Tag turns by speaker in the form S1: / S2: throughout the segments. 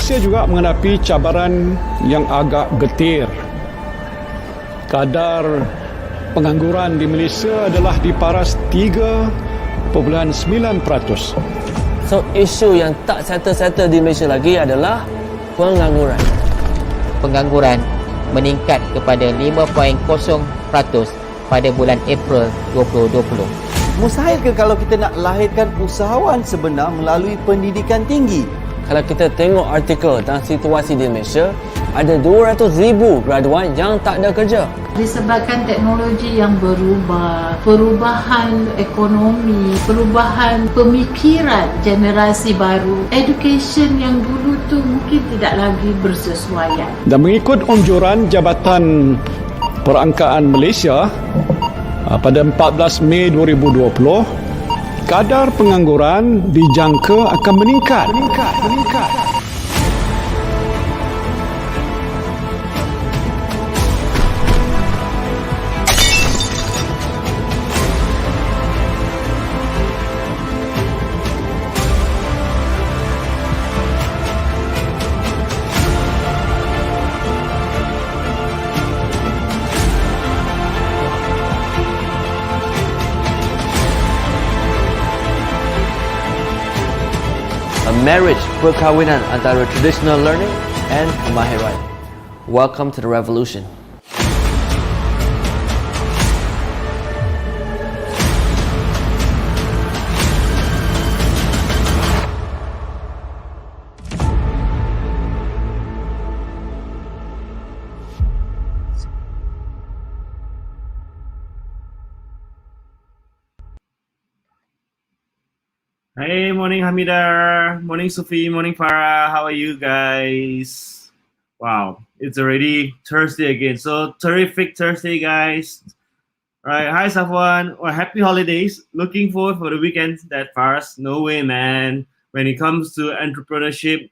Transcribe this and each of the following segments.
S1: Malaysia juga menghadapi cabaran yang agak getir. Kadar pengangguran di Malaysia adalah di paras 3.9%.
S2: So, isu yang tak settle-settle di Malaysia lagi adalah pengangguran.
S3: Pengangguran meningkat kepada 5.0% pada bulan April 2020.
S4: Mustahil ke kalau kita nak lahirkan usahawan sebenar melalui pendidikan tinggi?
S2: Kalau kita tengok artikel tentang situasi di Malaysia, ada 200,000 graduan yang tak ada kerja.
S5: Disebabkan teknologi yang berubah, perubahan ekonomi, perubahan pemikiran generasi baru, education yang dulu tu mungkin tidak lagi bersesuaian.
S1: Dan mengikut anjuran Jabatan Perangkaan Malaysia pada 14 Mei 2020, kadar pengangguran dijangka akan meningkat.
S2: Marriage, perkahwinan antara traditional learning and kemahiran. Welcome to the revolution.
S6: Hey, morning Hamida, morning Sufi, morning Farah. How are you guys? Wow, it's already Thursday again. So terrific Thursday, guys. All right, hi Safwan. Well, happy holidays. Looking forward for the weekend. That Faras, no way, man. When it comes to entrepreneurship,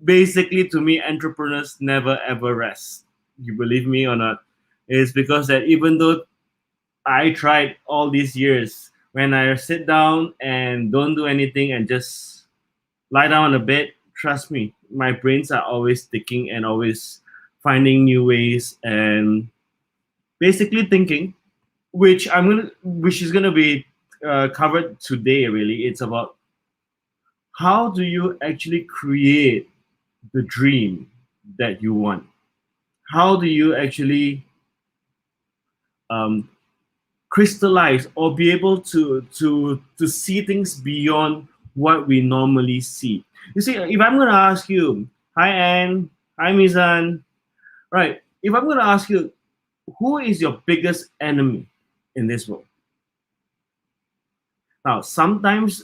S6: basically to me, entrepreneurs never ever rest. You believe me or not? It's because that even though I tried all these years, when I sit down and don't do anything and just lie down on the bed, trust me, my brains are always thinking and always finding new ways and basically thinking, which is gonna be covered today. Really, it's about how do you actually create the dream that you want? How do you actually crystallize or be able to see things beyond what we normally see? You see, if I'm going to ask you, hi Anne, hi Mizan, right? If I'm going to ask you, who is your biggest enemy in this world? Now, sometimes,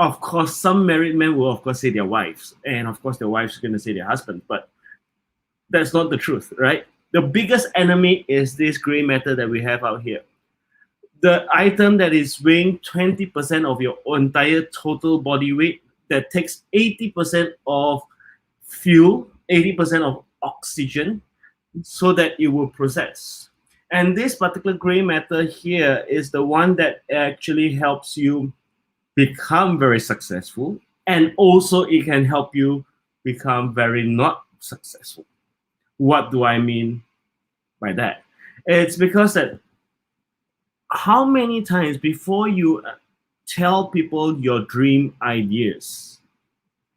S6: of course, some married men will, of course, say their wives, and of course, their wives are going to say their husband, but that's not the truth, right? The biggest enemy is this gray matter that we have out here. The item that is weighing 20% of your entire total body weight, that takes 80% of fuel, 80% of oxygen, so that it will process. And this particular gray matter here is the one that actually helps you become very successful, and also it can help you become very not successful. What do I mean by that? It's because that how many times before you tell people your dream ideas,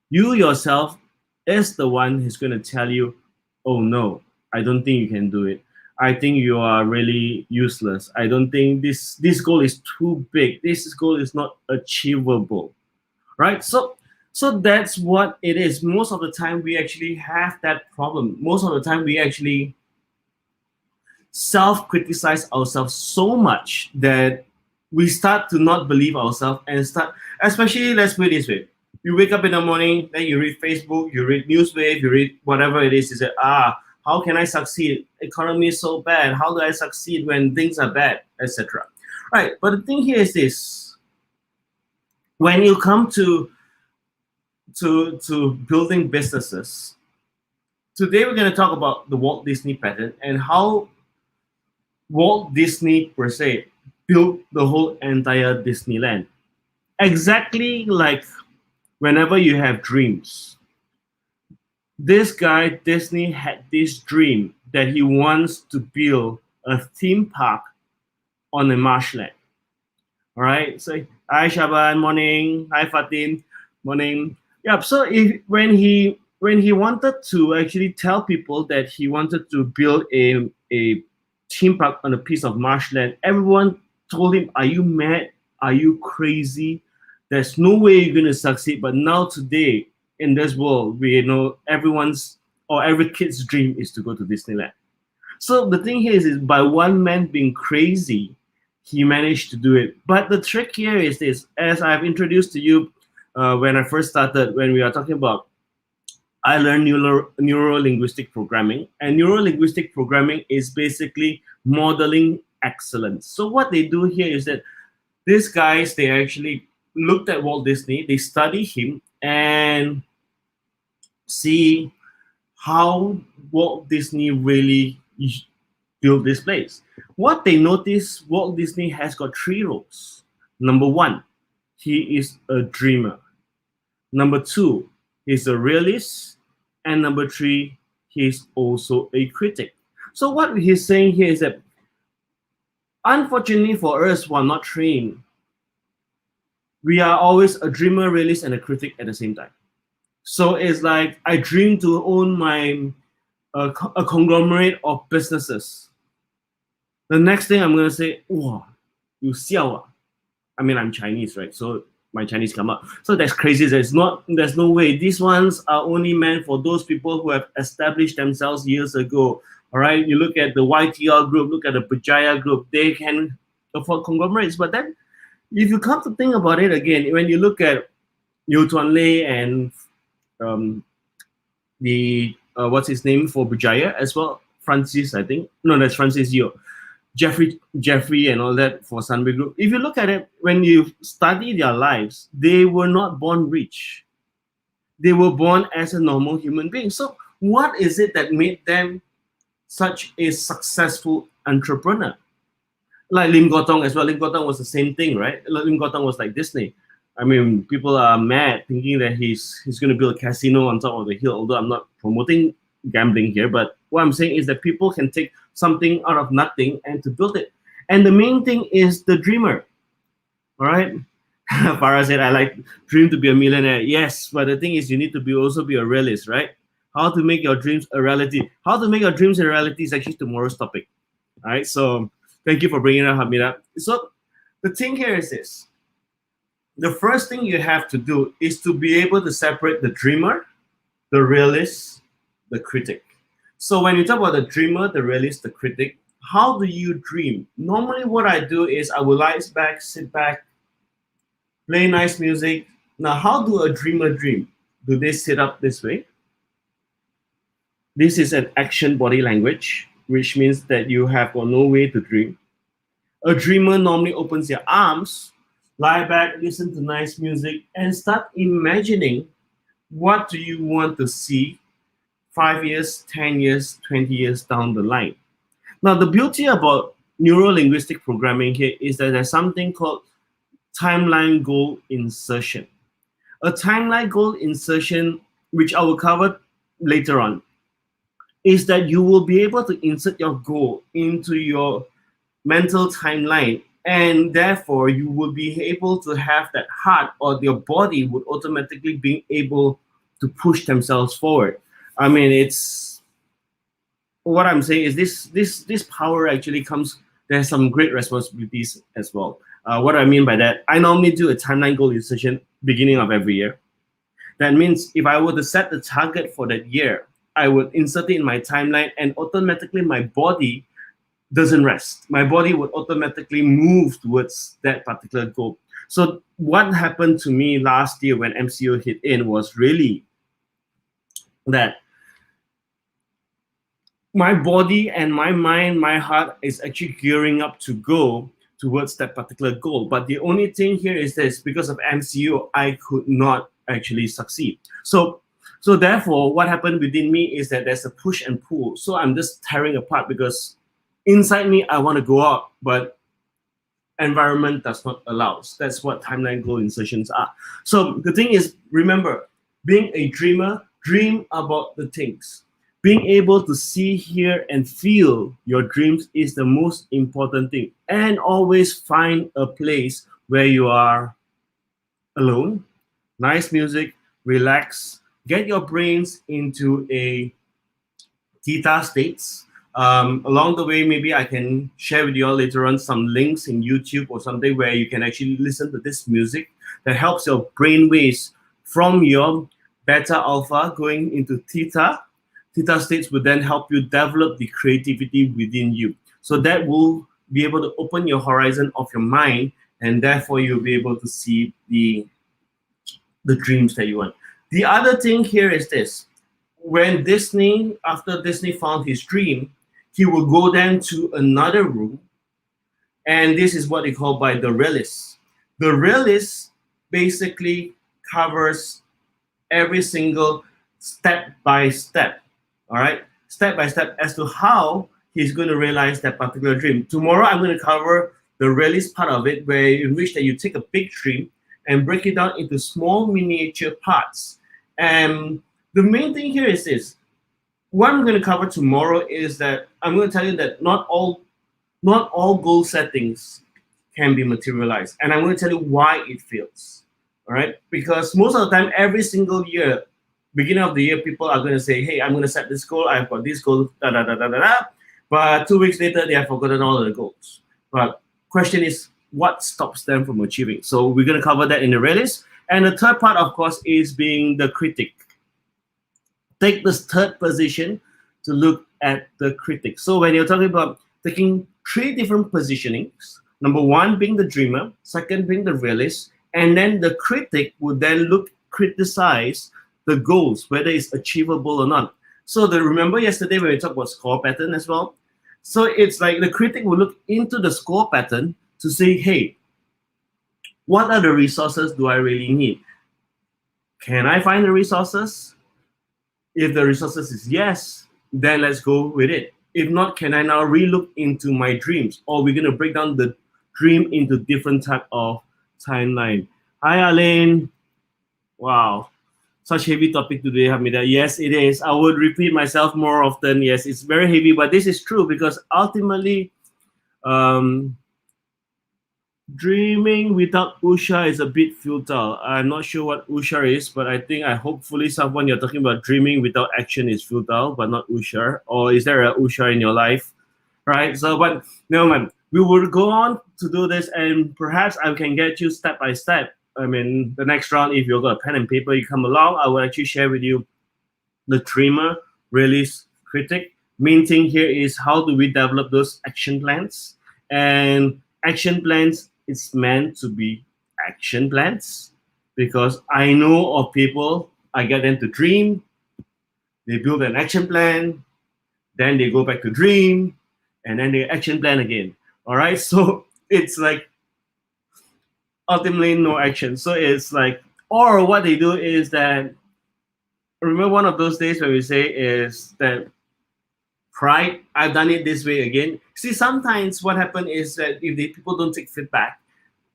S6: you yourself is the one who's going to tell you, oh no, I don't think you can do it. I think you are really useless. I don't think this goal is too big. This goal is not achievable, right? So that's what it is. Most of the time we actually have that problem. Most of the time we actually self-criticize ourselves so much that we start to not believe ourselves and start, especially, let's put it this way. You wake up in the morning, then you read Facebook, you read Newswave, you read whatever it is, you say, how can I succeed? Economy is so bad. How do I succeed when things are bad, etc. Right, but the thing here is this. When you come to building businesses, today we're going to talk about the Walt Disney pattern and how Walt Disney, per se, built the whole entire Disneyland. Exactly like whenever you have dreams, this guy, Disney, had this dream that he wants to build a theme park on a marshland. All right. So, hi Shaban, morning. Hi Fatin, morning. Yeah. So when he wanted to actually tell people that he wanted to build a theme park on a piece of marshland, everyone told him, "Are you mad? Are you crazy? There's no way you're going to succeed." But now today in this world, we know every kid's dream is to go to Disneyland. So the thing here is by one man being crazy, he managed to do it. But the trick here is this, as I've introduced to you when I first started, when we are talking about, I learned neuro-linguistic programming, and neuro-linguistic programming is basically modeling excellence. So what they do here is that these guys, they actually looked at Walt Disney, they study him and see how Walt Disney really built this place. What they notice, Walt Disney has got 3 roles. Number 1, he is a dreamer. Number 2, he's a realist. And number 3, he's also a critic. So what he's saying here is that, unfortunately for us who are not trained, we are always a dreamer, realist, and a critic at the same time. So it's like I dream to own a conglomerate of businesses. The next thing I'm going to say, wow, you xiao. I mean, I'm Chinese, right? So my Chinese come up. So that's crazy. There's no way. These ones are only meant for those people who have established themselves years ago. All right. You look at the YTL group, look at the Bhd group, they can afford conglomerates. But then if you come to think about it again, when you look at Yu Tuan Lei and what's his name for Bhd as well, Francis, I think. No, that's Francis Yeo. Jeffrey and all that for Sunway Group. If you look at it, when you study their lives, they were not born rich. They were born as a normal human being. So what is it that made them such a successful entrepreneur? Like Lim Gotong as well. Lim Gotong was the same thing, right? Lim Gotong was like Disney. I mean, people are mad thinking that he's going to build a casino on top of the hill, although I'm not promoting gambling here, but what I'm saying is that people can take something out of nothing and to build it. And the main thing is the dreamer. All right. Farah said, I like dream to be a millionaire. Yes, but the thing is you need to also be a realist, right? How to make your dreams a reality. How to make your dreams a reality is actually tomorrow's topic. All right. So thank you for bringing it up, Hamida. So the thing here is this. The first thing you have to do is to be able to separate the dreamer, the realist, the critic. So when you talk about the dreamer, the realist, the critic, how do you dream? Normally what I do is I will lie back, sit back, play nice music. Now, how do a dreamer dream? Do they sit up this way? This is an action body language, which means that you have got no way to dream. A dreamer normally opens their arms, lie back, listen to nice music, and start imagining what do you want to see 5 years, 10 years, 20 years down the line. Now, the beauty about neuro-linguistic programming here is that there's something called timeline goal insertion. A timeline goal insertion, which I will cover later on, is that you will be able to insert your goal into your mental timeline, and therefore you will be able to have that heart or your body would automatically be able to push themselves forward. I mean, it's what I'm saying is this power actually comes. There's some great responsibilities as well. What I mean by that, I normally do a timeline goal insertion beginning of every year. That means if I were to set the target for that year, I would insert it in my timeline, and automatically my body doesn't rest. My body would automatically move towards that particular goal. So what happened to me last year when MCO hit in was really that my body and my mind, my heart is actually gearing up to go towards that particular goal. But the only thing here is this, because of MCO, I could not actually succeed. So therefore, what happened within me is that there's a push and pull. So I'm just tearing apart because inside me, I want to go up, but environment does not allow. That's what timeline goal insertions are. So the thing is, remember, being a dreamer, dream about the things. Being able to see, hear, and feel your dreams is the most important thing. And always find a place where you are alone, nice music, relax, get your brains into a theta states. Along the way, maybe I can share with you all later on some links in YouTube or something where you can actually listen to this music that helps your brain waves from your beta alpha going into theta. Theta states will then help you develop the creativity within you. So that will be able to open your horizon of your mind, and therefore you'll be able to see the dreams that you want. The other thing here is this. When Disney, after Disney found his dream, he will go then to another room, and this is what they call by the realist. The realist basically covers every single step by step, all right? Step by step as to how he's going to realize that particular dream. Tomorrow, I'm going to cover the realist part of it, where in which that you take a big dream and break it down into small miniature parts. And the main thing here is this. What I'm going to cover tomorrow is that I'm going to tell you that not all goal settings can be materialized. And I'm going to tell you why it fails. All right? Because most of the time, every single year, beginning of the year, people are going to say, hey, I'm going to set this goal. I've got this goal, da, da, da, da, da, da. But 2 weeks later, they have forgotten all of the goals. But question is, what stops them from achieving? So we're going to cover that in the realist. And the third part, of course, is being the critic. Take this third position to look at the critic. So when you're talking about taking 3 different positionings, number 1 being the dreamer, second being the realist, and then the critic would then criticize the goals, whether it's achievable or not. So remember yesterday when we talked about score pattern as well? So it's like the critic will look into the score pattern to say, hey, what are the resources do I really need? Can I find the resources? If the resources is yes, then let's go with it. If not, can I now relook into my dreams? Or we're going to break down the dream into different type of timeline. Hi, Alain. Wow. Such heavy topic today, Hamida. Yes, it is. I would repeat myself more often. Yes, it's very heavy, but this is true because ultimately, dreaming without Usha is a bit futile. I'm not sure what Usha is, but hopefully someone you're talking about dreaming without action is futile, but not Usha. Or is there a Usha in your life? Right? So, but no, man, we will go on to do this, and perhaps I can get you step by step. I mean, the next round, if you've got a pen and paper, you come along, I will actually share with you the dreamer, realist, critic. Main thing here is how do we develop those action plans? And action plans, it's meant to be action plans because I know of people, I get them to dream, they build an action plan, then they go back to dream, and then they action plan again. All right, so it's like ultimately no action. So it's like, or what they do is that, remember one of those days when we say is that pride, I've done it this way again. See, sometimes what happens is that if people don't take feedback,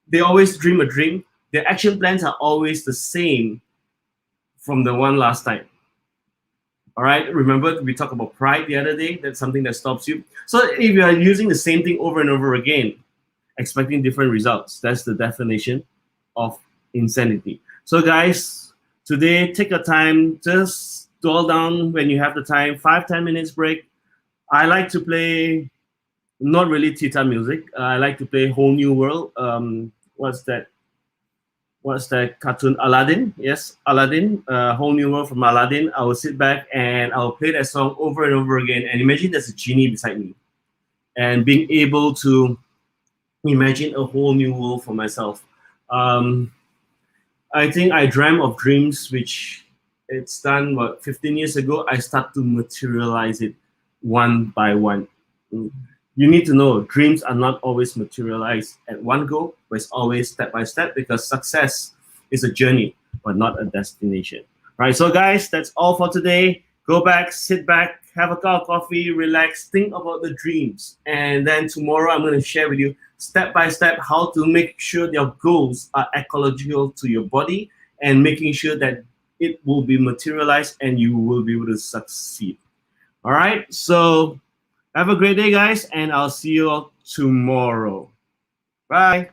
S6: they always dream a dream. Their action plans are always the same from the one last time. All right, remember we talked about pride the other day. That's something that stops you. So if you are using the same thing over and over again, expecting different results, that's the definition of insanity. So guys, today take your time, just dwell down when you have the time, 5-10 minutes break. I like to play not really Theta music. I like to play Whole New World. What's that cartoon? Aladdin. Yes, Aladdin. Whole New World from Aladdin. I will sit back and I'll play that song over and over again. And imagine there's a genie beside me, and being able to imagine a whole new world for myself. I think I dreamt of dreams, which it's done 15 years ago. I start to materialize it one by one. You need to know dreams are not always materialized at one go, but it's always step by step because success is a journey, but not a destination. Right, so guys, that's all for today. Go back, sit back, have a cup of coffee, relax, think about the dreams. And then tomorrow I'm going to share with you step by step how to make sure your goals are ecological to your body and making sure that it will be materialized and you will be able to succeed. All right, so have a great day, guys, and I'll see you all tomorrow. Bye.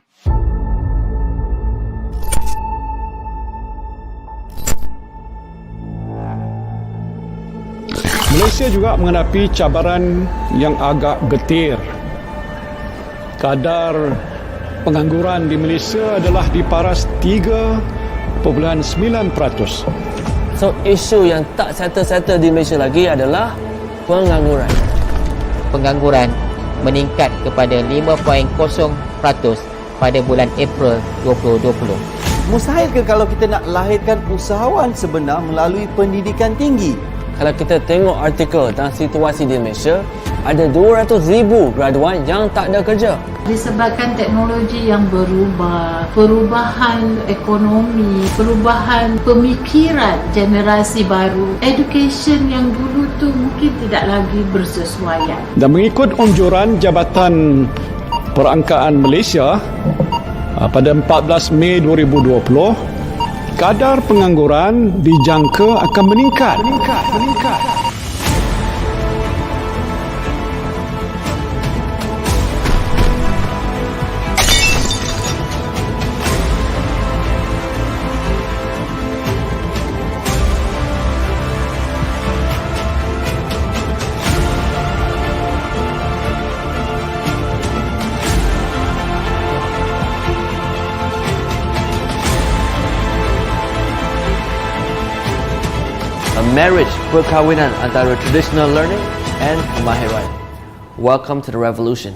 S1: Malaysia juga menghadapi cabaran yang agak getir. Kadar pengangguran di Malaysia adalah di paras 3.9%.
S2: So, isu yang tak settle-settle di Malaysia lagi adalah pengangguran.
S3: Pengangguran meningkat kepada 5.0% pada bulan April 2020.
S4: Mustahil ke kalau kita nak lahirkan usahawan sebenar melalui pendidikan tinggi?
S2: Kalau kita tengok artikel tentang situasi di Malaysia, ada 200,000 graduan yang tak ada kerja.
S5: Disebabkan teknologi yang berubah, perubahan ekonomi, perubahan pemikiran generasi baru, education yang dulu tu mungkin tidak lagi bersesuaian.
S1: Dan mengikut anjuran Jabatan Perangkaan Malaysia pada 14 Mei 2020, kadar pengangguran dijangka akan meningkat.
S2: A marriage, perkahwinan antara traditional learning and kemahiran. Welcome to the revolution.